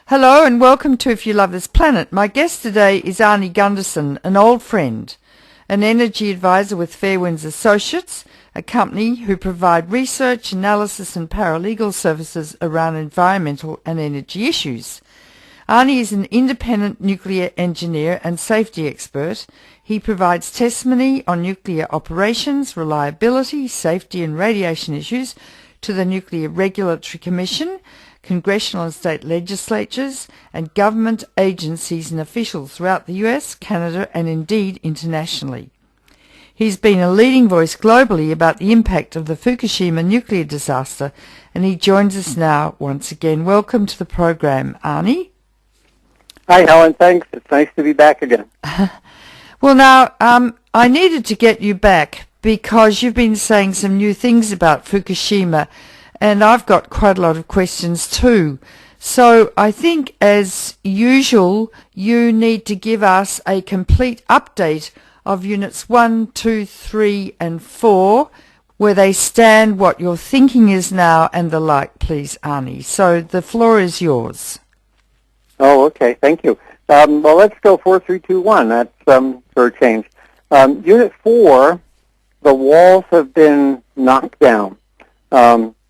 Hello and welcome to If You Love This Planet. My guest today is Arnie Gundersen, an old friend, an energy advisor with Fairwinds Associates, a company who provide research, analysis and paralegal services around environmental and energy issues. Arnie is an independent nuclear engineer and safety expert. He provides testimony on nuclear operations, reliability, safety and radiation issues to the Nuclear Regulatory Commission, congressional and state legislatures, and government agencies and officials throughout the US, Canada, and indeed internationally. He's been a leading voice globally about the impact of the Fukushima nuclear disaster, and he joins us now once again. Welcome to the program, Arnie. Hi, Helen. Thanks. It's nice to be back again. Well, now, I needed to get you back because you've been saying some new things about Fukushima, and I've got quite a lot of questions too. So I think, as usual, you need to give us a complete update of Units 1, 2, 3 and 4, where they stand, what your thinking is now, and the like, please, Arnie. So the floor is yours. Oh, okay. Thank you. Well, let's go 4, 3, 2, 1. That's for a change. Unit 4, the walls have been knocked down.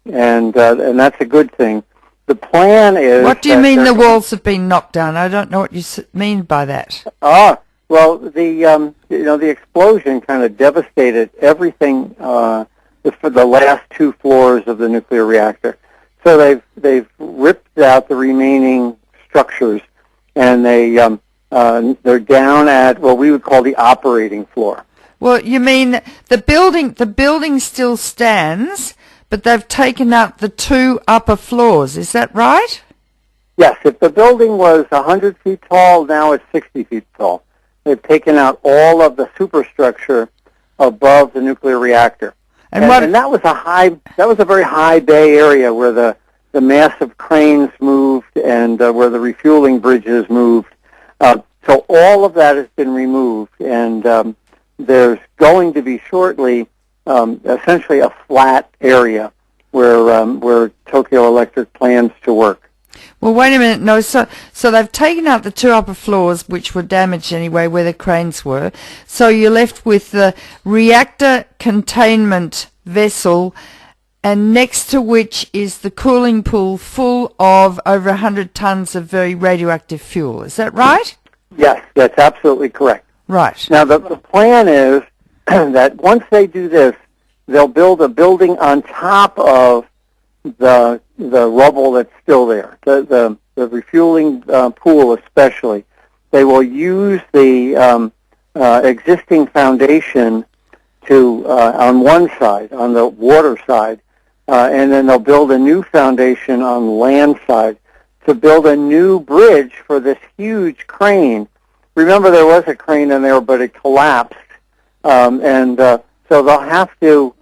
And that's a good thing. The plan is... What do you mean the walls have been knocked down? I don't know what you mean by that. Well, the explosion kind of devastated everything for the last 2 floors of the nuclear reactor. So they've ripped out the remaining structures, and they're down at what we would call the operating floor. Well, you mean the building still stands, but they've taken out the 2 upper floors. Is that right? Yes. If the building was 100 feet tall, now it's 60 feet tall. They've taken out all of the superstructure above the nuclear reactor. And that was a very high bay area where the massive cranes moved and where the refueling bridges moved. So all of that has been removed, and there's going to be shortly essentially a flat area where Tokyo Electric plans to work. Well, wait a minute. No, so they've taken out the 2 upper floors, which were damaged anyway, where the cranes were. So you're left with the reactor containment vessel, and next to which is the cooling pool full of over 100 tons of very radioactive fuel. Is that right? Yes, that's absolutely correct. Right. Now, the plan is that once they do this, they'll build a building on top of the rubble that's still there, the refueling pool especially. They will use the existing foundation to on one side, on the water side, and then they'll build a new foundation on the land side to build a new bridge for this huge crane. Remember, there was a crane in there, but it collapsed. So they'll have to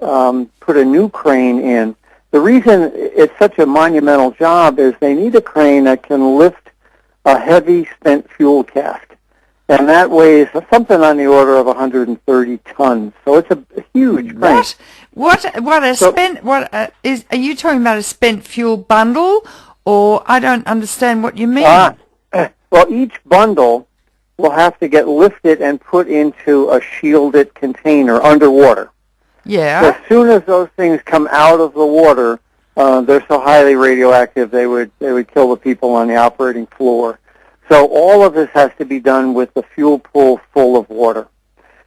put a new crane in. The reason it's such a monumental job is they need a crane that can lift a heavy spent fuel cask. And that weighs something on the order of 130 tons. So it's a huge crane. Are you talking about a spent fuel bundle, or I don't understand what you mean? Well, each bundle will have to get lifted and put into a shielded container underwater. Yeah. So as soon as those things come out of the water, they're so highly radioactive they would kill the people on the operating floor. So all of this has to be done with the fuel pool full of water.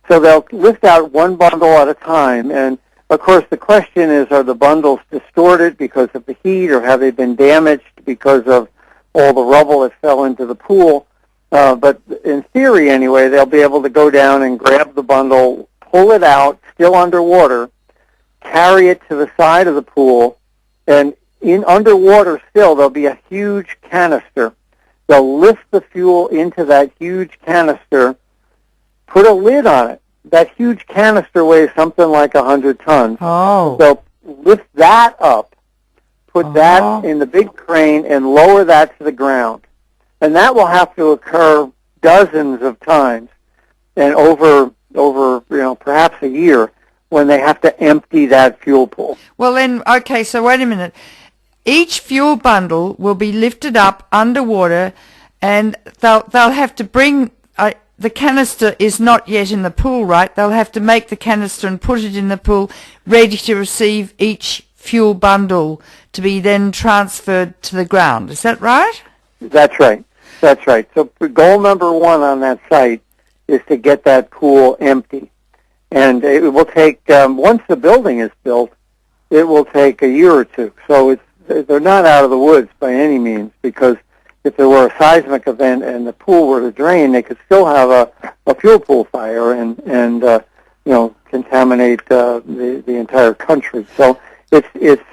So they'll lift out one bundle at a time, and of course the question is, are the bundles distorted because of the heat, or have they been damaged because of all the rubble that fell into the pool? But in theory, anyway, they'll be able to go down and grab the bundle, pull it out, still underwater, carry it to the side of the pool, and underwater still, there'll be a huge canister. They'll lift the fuel into that huge canister, put a lid on it. That huge canister weighs something like 100 tons. Oh. So lift that up, put that in the big crane, and lower that to the ground. And that will have to occur dozens of times, and over perhaps a year, when they have to empty that fuel pool. Well then, okay, so wait a minute. each fuel bundle will be lifted up underwater, and they'll have to bring the canister is not yet in the pool, right? They'll have to make the canister and put it in the pool, ready to receive each fuel bundle to be then transferred to the ground. Is that right? That's right. That's right. So goal number one on that site is to get that pool empty. And it will take, once the building is built, it will take a year or two. So they're not out of the woods by any means, because if there were a seismic event and the pool were to drain, they could still have a fuel pool fire and contaminate the entire country. So it's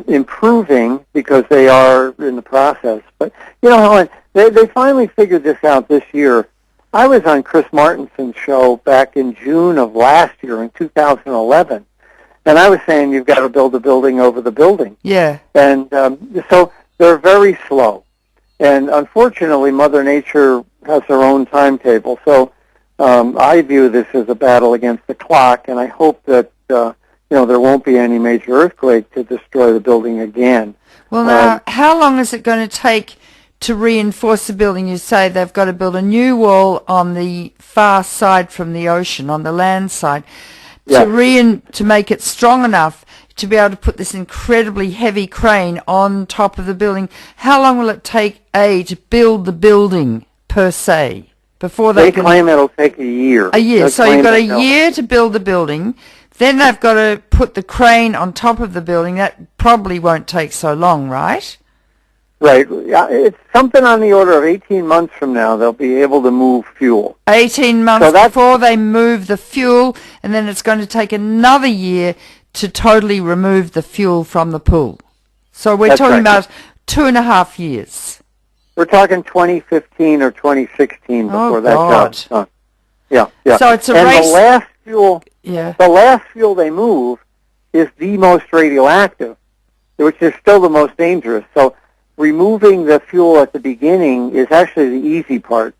improving because they are in the process. But Helen, they finally figured this out this year. I was on Chris Martinson's show back in June of last year, in 2011, and I was saying you've got to build a building over the building. Yeah. And so they're very slow. And unfortunately, Mother Nature has her own timetable. So I view this as a battle against the clock, and I hope that there won't be any major earthquake to destroy the building again. Well, now, how long is it going to take to reinforce the building? You say they've got to build a new wall on the far side from the ocean, on the land side, to make it strong enough to be able to put this incredibly heavy crane on top of the building. How long will it take, to build the building, per se, before they claim it'll take a year. A year. So you've got a year to build the building. Then they've got to put the crane on top of the building. That probably won't take so long, right? Right. It's something on the order of 18 months from now they'll be able to move fuel. 18 months before they move the fuel, and then it's going to take another year to totally remove the fuel from the pool. So we're talking about 2.5 years. We're talking 2015 or 2016 before that job's done. Yeah. So it's a race. The last fuel they move is the most radioactive, which is still the most dangerous. So removing the fuel at the beginning is actually the easy part.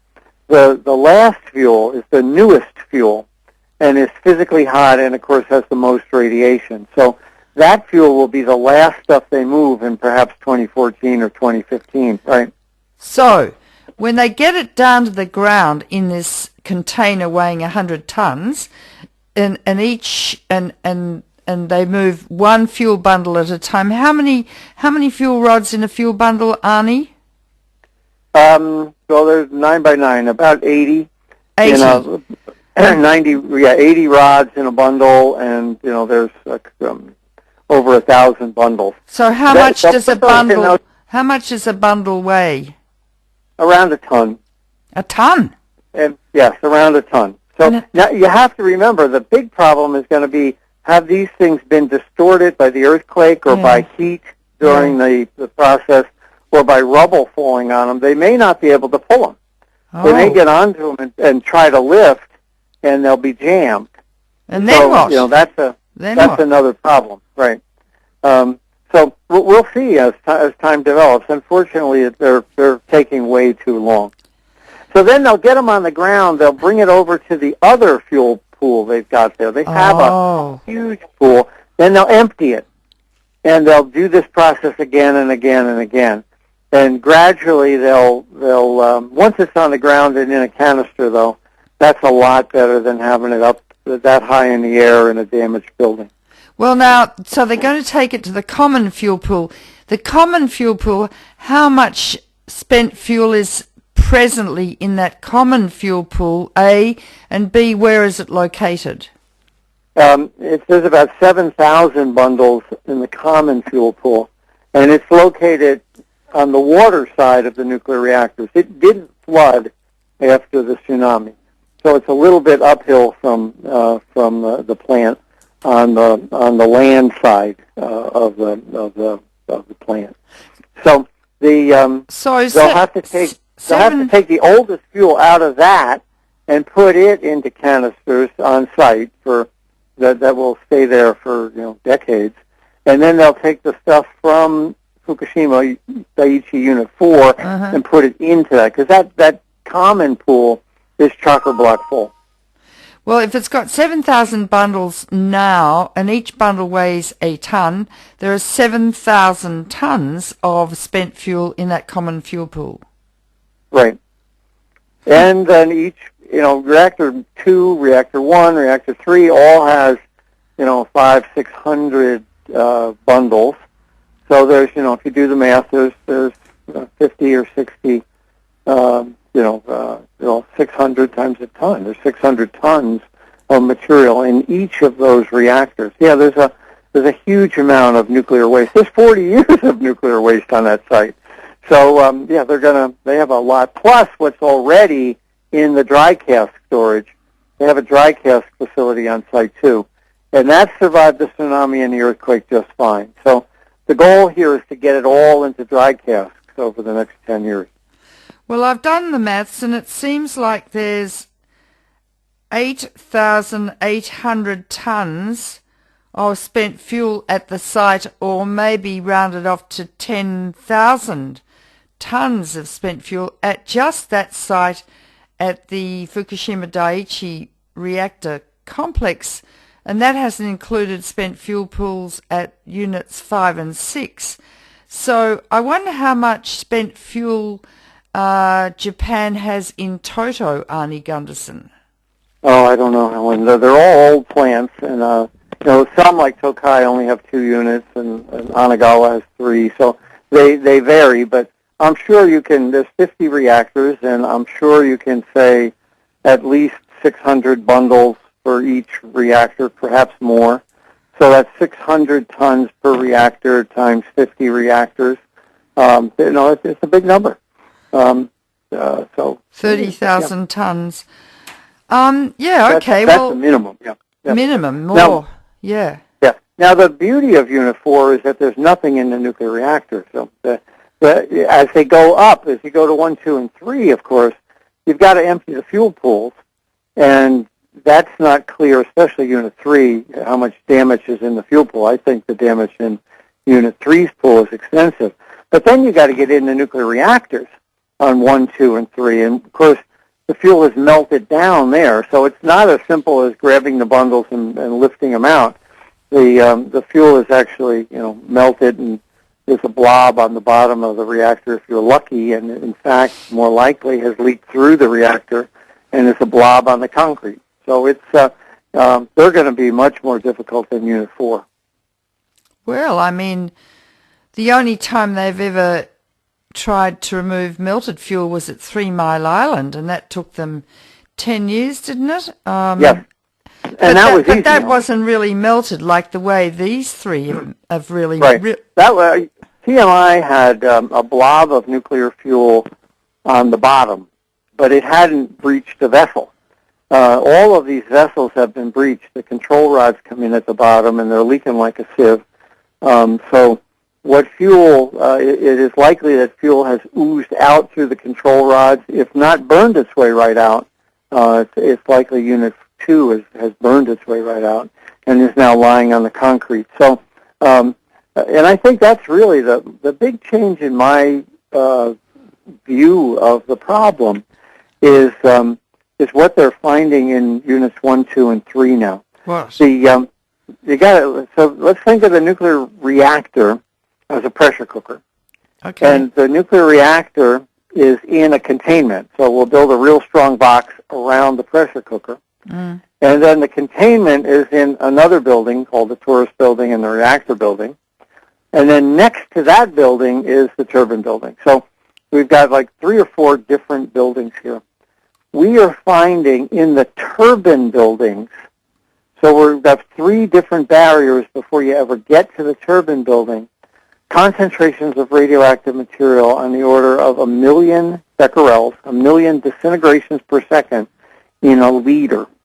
The last fuel is the newest fuel, and is physically hot, and of course has the most radiation. So that fuel will be the last stuff they move in perhaps 2014 or 2015, right? So when they get it down to the ground in this container weighing 100 tons, and they move one fuel bundle at a time. How many fuel rods in a fuel bundle, Arnie? Well, there's 9 by 9, about 80. 80. 80 rods in a bundle, and there's over 1,000 bundles. So how much does a bundle? How much does a bundle weigh? Around a ton. A ton? And yes, around a ton. So now you have to remember the big problem is going to be, have these things been distorted by the earthquake or by heat during the process, or by rubble falling on them? They may not be able to pull them. They may get onto them and try to lift, and they'll be jammed. And then what? That's another problem, right? So we'll see as time develops. Unfortunately, they're taking way too long. So then they'll get them on the ground. They'll bring it over to the other fuel pool they've got there. They have a huge pool. Then they'll empty it, and they'll do this process again and again and again. And gradually they'll once it's on the ground and in a canister, though, that's a lot better than having it up that high in the air in a damaged building. Well, now, so they're going to take it to the common fuel pool. The common fuel pool, how much spent fuel is presently in that common fuel pool, A, and B, where is it located? There's about 7,000 bundles in the common fuel pool, and it's located on the water side of the nuclear reactors. It didn't flood after the tsunami, so it's a little bit uphill from the plant on the land side of the plant. So they'll have to take the oldest fuel out of that and put it into canisters on site for that will stay there for decades, and then they'll take the stuff from Fukushima Daiichi Unit 4 and put it into that, because that common pool is chock-a-block full. Well, if it's got 7,000 bundles now, and each bundle weighs a ton, there are 7,000 tons of spent fuel in that common fuel pool. Right. And then each, reactor 2, reactor 1, reactor 3 all has, 500, 600 bundles. So there's, if you do the math, there's 50 or 60, 600 times a ton. There's 600 tons of material in each of those reactors. Yeah, there's a huge amount of nuclear waste. There's 40 years of nuclear waste on that site. So they have a lot. Plus, what's already in the dry cask storage, they have a dry cask facility on site too, and that survived the tsunami and the earthquake just fine. So the goal here is to get it all into dry casks over the next 10 years. Well, I've done the maths, and it seems like there's 8,800 tons of spent fuel at the site, or maybe rounded off to 10,000 tons of spent fuel at just that site at the Fukushima Daiichi reactor complex, and that hasn't included spent fuel pools at units 5 and 6. So I wonder how much spent fuel Japan has in toto, Arnie Gundersen. Oh, I don't know, Helen. They're all old plants, and some like Tokai only have 2 units, and Onagawa has 3. So they vary, but I'm sure you can. There's 50 reactors, and I'm sure you can say at least 600 bundles for each reactor, perhaps more. So that's 600 tons per reactor times 50 reactors. It's a big number. So 30,000 tons. Okay. That's the minimum. Yeah. Minimum, more. Now, yeah. Yeah. Now the beauty of Unit 4 is that there's nothing in the nuclear reactor. So as they go up, as you go to 1, 2, and 3, of course, you've got to empty the fuel pools, and that's not clear, especially Unit 3, how much damage is in the fuel pool. I think the damage in Unit 3's pool is extensive. But then you've got to get in the nuclear reactors on 1, 2, and 3. And, of course, the fuel is melted down there, so it's not as simple as grabbing the bundles and lifting them out. The fuel is actually, melted, and there's a blob on the bottom of the reactor if you're lucky, and, in fact, more likely has leaked through the reactor, and there's a blob on the concrete. So it's they're going to be much more difficult than Unit 4. Well, I mean, the only time they've ever tried to remove melted fuel was at 3 Mile Island, and that took them 10 years, didn't it? Yes. And that wasn't really melted like the way these 3 have really... Right. That way, TMI had a blob of nuclear fuel on the bottom, but it hadn't breached the vessel. All of these vessels have been breached. The control rods come in at the bottom, and they're leaking like a sieve. So what fuel, it is likely that fuel has oozed out through the control rods, if not burned its way right out. It's likely Unit 2 has burned its way right out and is now lying on the concrete. So, and I think that's really the big change in my view of the problem is what they're finding in Units 1, 2, and 3 now. What? So let's think of the nuclear reactor as a pressure cooker. Okay. And the nuclear reactor is in a containment. So we'll build a real strong box around the pressure cooker. Mm. And then the containment is in another building called the tourist building and the reactor building. And then next to that building is the turbine building. So we've got like 3 or 4 different buildings here. We are finding in the turbine buildings, so we've got 3 different barriers before you ever get to the turbine building, concentrations of radioactive material on the order of 1 million becquerels, 1 million disintegrations per second in a liter.